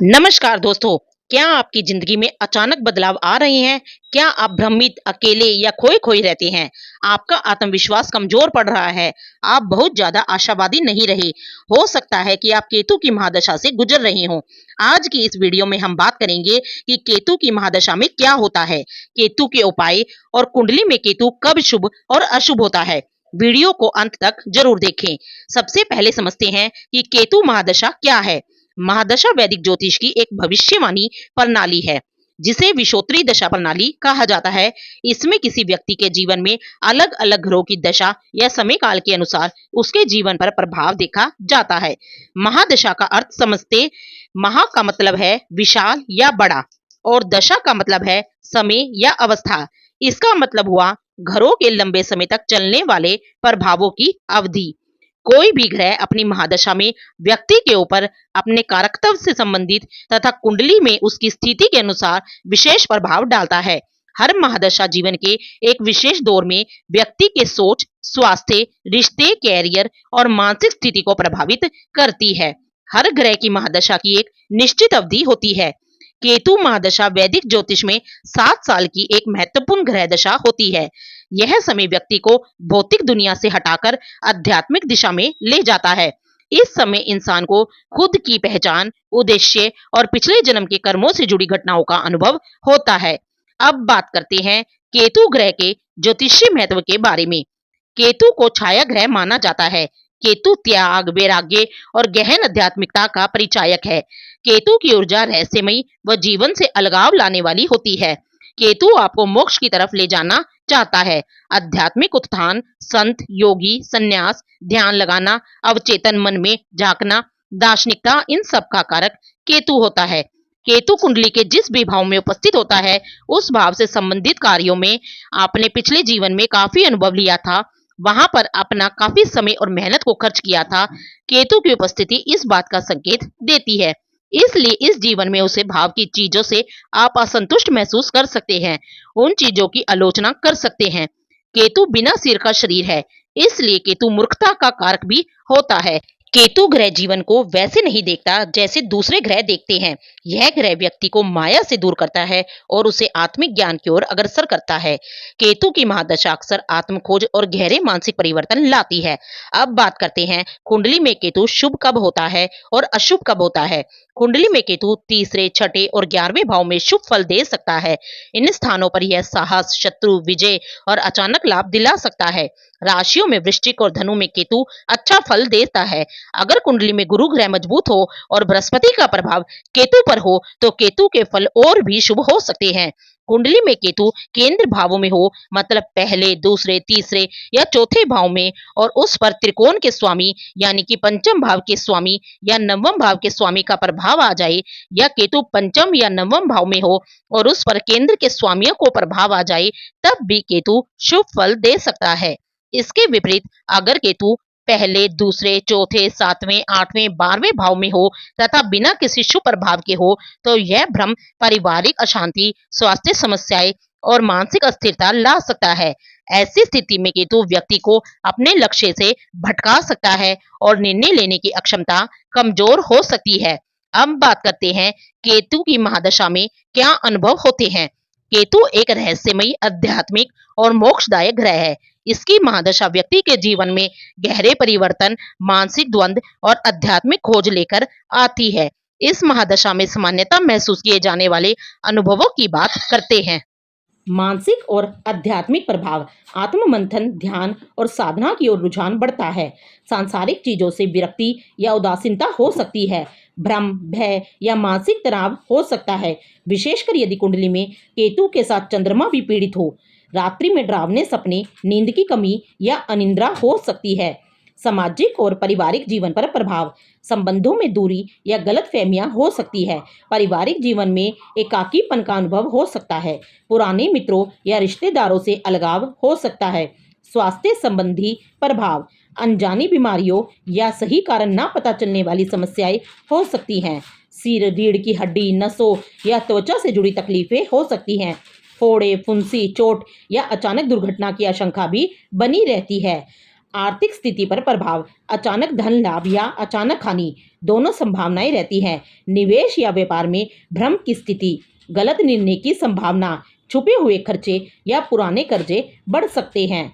नमस्कार दोस्तों। क्या आपकी जिंदगी में अचानक बदलाव आ रहे हैं? क्या आप भ्रमित, अकेले या खोए-खोए रहते हैं? आपका आत्मविश्वास कमजोर पड़ रहा है? आप बहुत ज़्यादा आशावादी नहीं रहे? हो सकता है कि आप केतु की महादशा से गुजर रहे हों। आज की इस वीडियो में हम बात करेंगे कि केतु की महादशा में क्या होता है, केतु के उपाय और कुंडली में केतु कब शुभ और अशुभ होता है। वीडियो को अंत तक जरूर देखें। सबसे पहले समझते हैं कि केतु महादशा क्या है। महादशा वैदिक ज्योतिष की एक भविष्यवाणी प्रणाली है जिसे विषोत्तरी दशा प्रणाली कहा जाता है। इसमें किसी व्यक्ति के जीवन में अलग अलग ग्रहों की दशा या समय काल के अनुसार उसके जीवन पर प्रभाव देखा जाता है। महादशा का अर्थ समझते। महा का मतलब है विशाल या बड़ा और दशा का मतलब है समय या अवस्था। इसका मतलब हुआ घरों के लंबे समय तक चलने वाले प्रभावों की अवधि। कोई भी ग्रह अपनी महादशा में व्यक्ति के ऊपर अपने कारकत्व से संबंधित तथा कुंडली में उसकी स्थिति के अनुसार विशेष प्रभाव डालता है। हर महादशा जीवन के एक विशेष दौर में व्यक्ति के सोच, स्वास्थ्य, रिश्ते, कैरियर और मानसिक स्थिति को प्रभावित करती है। हर ग्रह की महादशा की एक निश्चित अवधि होती है। केतु महादशा वैदिक ज्योतिष में 7 साल की एक महत्वपूर्ण ग्रह दशा होती है। यह समय व्यक्ति को भौतिक दुनिया से हटाकर आध्यात्मिक दिशा में ले जाता है। इस समय इंसान को खुद की पहचान, उद्देश्य और पिछले जन्म के कर्मों से जुड़ी घटनाओं का अनुभव होता है। अब बात करते हैं केतु ग्रह के ज्योतिषीय महत्व के बारे में। केतु को छाया ग्रह माना जाता है। केतु त्याग, वैराग्य और गहन आध्यात्मिकता का परिचायक है। केतु की ऊर्जा रहस्यमयी व जीवन से अलगाव लाने वाली होती है। केतु आपको मोक्ष की तरफ ले जाना चाहता है। आध्यात्मिक उत्थान, संत, योगी, संन्यास, ध्यान लगाना, अवचेतन मन में झांकना, दार्शनिकता, इन सब का कारक केतु होता है। केतु कुंडली के जिस भी भाव में उपस्थित होता है उस भाव से संबंधित कार्यों में आपने पिछले जीवन में काफी अनुभव लिया था, वहां पर अपना काफी समय और मेहनत को खर्च किया था। केतु की उपस्थिति इस बात का संकेत देती है। इसलिए इस जीवन में उसे भाव की चीजों से आप असंतुष्ट महसूस कर सकते हैं, उन चीजों की आलोचना कर सकते हैं। केतु बिना सिर का शरीर है, इसलिए केतु मूर्खता का कारक भी होता है। केतु ग्रह जीवन को वैसे नहीं देखता जैसे दूसरे ग्रह देखते हैं। यह ग्रह व्यक्ति को माया से दूर करता है और उसे आत्मिक ज्ञान की ओर अग्रसर करता है। केतु की महादशा अक्सर आत्मखोज और गहरे मानसिक परिवर्तन लाती है। अब बात करते हैं कुंडली में केतु शुभ कब होता है और अशुभ कब होता है। कुंडली में केतु तीसरे, छठे और 11वें भाव में शुभ फल दे सकता है। इन स्थानों पर यह साहस, शत्रु विजय और अचानक लाभ दिला सकता है। राशियों में वृश्चिक और धनु में केतु अच्छा फल देता है। अगर कुंडली में गुरु ग्रह मजबूत हो और बृहस्पति का प्रभाव केतु पर हो तो केतु के फल और भी शुभ हो सकते हैं। कुंडली में केतु केंद्र भावों में हो, मतलब पहले, दूसरे, तीसरे या चौथे भाव में, और उस पर त्रिकोण के स्वामी यानी कि पंचम भाव के स्वामी या नवम भाव के स्वामी का प्रभाव आ जाए, या केतु पंचम या नवम भाव में हो और उस पर केंद्र के स्वामियों को प्रभाव आ जाए, तब भी केतु शुभ फल दे सकता है। इसके विपरीत अगर केतु पहले, दूसरे, चौथे, 7वें, 8वें, 12वें भाव में हो तथा बिना किसी शुभ प्रभाव के हो तो यह भ्रम पारिवारिक अशांति, स्वास्थ्य समस्याएं और मानसिक अस्थिरता ला सकता है। ऐसी स्थिति में केतु व्यक्ति को अपने लक्ष्य से भटका सकता है और निर्णय लेने की अक्षमता कमजोर हो सकती है। अब बात करते हैं केतु की महादशा में क्या अनुभव होते हैं। केतु एक रहस्यमयी, आध्यात्मिक और मोक्षदायक ग्रह है। इसकी महादशा व्यक्ति के जीवन में गहरे परिवर्तन, मानसिक द्वंद और आध्यात्मिक खोज लेकर आती है। इस महादशा में सामान्यतः महसूस किए जाने वाले अनुभवों की बात करते हैं। मानसिक और आध्यात्मिक प्रभाव, आत्म मंथन, ध्यान और साधना की ओर रुझान बढ़ता है। सांसारिक चीजों से विरक्ति या उदासीनता हो सकती है। भ्रम, भय या मानसिक तनाव हो सकता है, विशेषकर यदि कुंडली में केतु के साथ चंद्रमा भी पीड़ित हो। रात्रि में डरावने सपने, नींद की कमी या अनिद्रा हो सकती है। सामाजिक और पारिवारिक जीवन पर प्रभाव, संबंधों में दूरी या गलतफहमियां हो सकती है। पारिवारिक जीवन में एकाकीपन का अनुभव हो सकता है। पुराने मित्रों या रिश्तेदारों से अलगाव हो सकता है। स्वास्थ्य संबंधी प्रभाव, अनजानी बीमारियों या सही कारण ना पता चलने वाली समस्याएं हो सकती हैं। सिर, रीढ़ की हड्डी, नसों या त्वचा से जुड़ी तकलीफें हो सकती हैं। फोड़े, फुंसी, चोट या अचानक दुर्घटना की आशंका भी बनी रहती है। आर्थिक स्थिति पर प्रभाव, अचानक धन लाभ या अचानक हानि दोनों संभावनाएं रहती हैं। निवेश या व्यापार में भ्रम की स्थिति, गलत निर्णय की संभावना, छुपे हुए खर्चे या पुराने कर्जे बढ़ सकते हैं।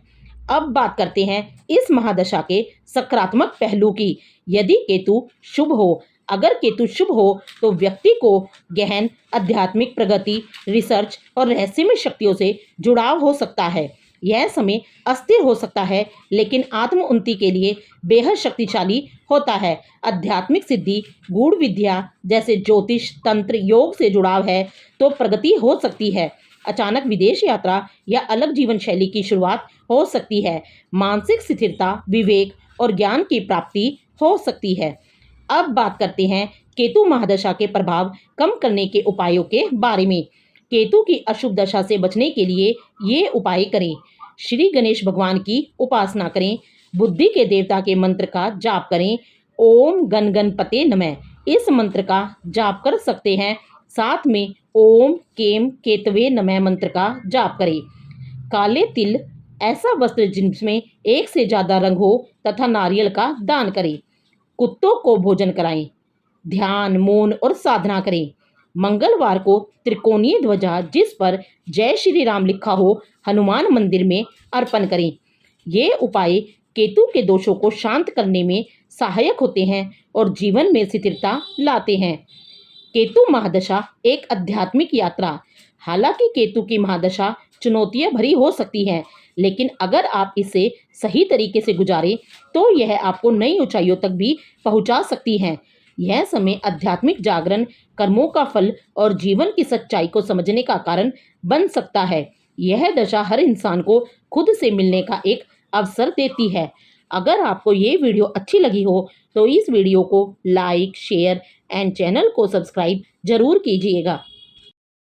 अब बात करते हैं इस महादशा के सकारात्मक पहलू की। यदि केतु शुभ हो, अगर केतु शुभ हो तो व्यक्ति को गहन आध्यात्मिक प्रगति, रिसर्च और रहस्यमय शक्तियों से जुड़ाव हो सकता है। यह समय अस्थिर हो सकता है लेकिन आत्म उन्नति के लिए बेहद शक्तिशाली होता है। आध्यात्मिक सिद्धि, गूढ़ विद्या जैसे ज्योतिष, तंत्र, योग से जुड़ाव है तो प्रगति हो सकती है। अचानक विदेश यात्रा या अलग जीवन शैली की शुरुआत हो सकती है। मानसिक स्थिरता, विवेक और ज्ञान की प्राप्ति हो सकती है। अब बात करते हैं केतु महादशा के प्रभाव कम करने के उपायों के बारे में। केतु की अशुभ दशा से बचने के लिए ये उपाय करें। श्री गणेश भगवान की उपासना करें। बुद्धि के देवता के मंत्र का जाप करें। ओम गण गणपते नमः इस मंत्र का जाप कर सकते हैं। साथ में ओम केम केतवे नमः मंत्र का जाप करें। काले तिल, ऐसा वस्त्र जिसमें एक से ज्यादा रंग हो तथा नारियल का दान करें। कुत्तों को भोजन कराएं। ध्यान, मौन और साधना करें। मंगलवार को त्रिकोणीय ध्वजा जिस पर जय श्री राम लिखा हो हनुमान मंदिर में अर्पण करें। ये उपाय केतु के दोषों को शांत करने में सहायक होते हैं और जीवन में स्थिरता लाते हैं। केतु महादशा एक आध्यात्मिक यात्रा। हालांकि केतु की महादशा चुनौतियां भरी हो सकती है, लेकिन अगर आप इसे सही तरीके से गुजारें तो यह आपको नई ऊंचाइयों तक भी पहुंचा सकती है। यह समय आध्यात्मिक जागरण, कर्मों का फल और जीवन की सच्चाई को समझने का कारण बन सकता है। यह दशा हर इंसान को खुद से मिलने का एक अवसर देती है। अगर आपको ये वीडियो अच्छी लगी हो तो इस वीडियो को लाइक, शेयर एंड चैनल को सब्सक्राइब जरूर कीजिएगा।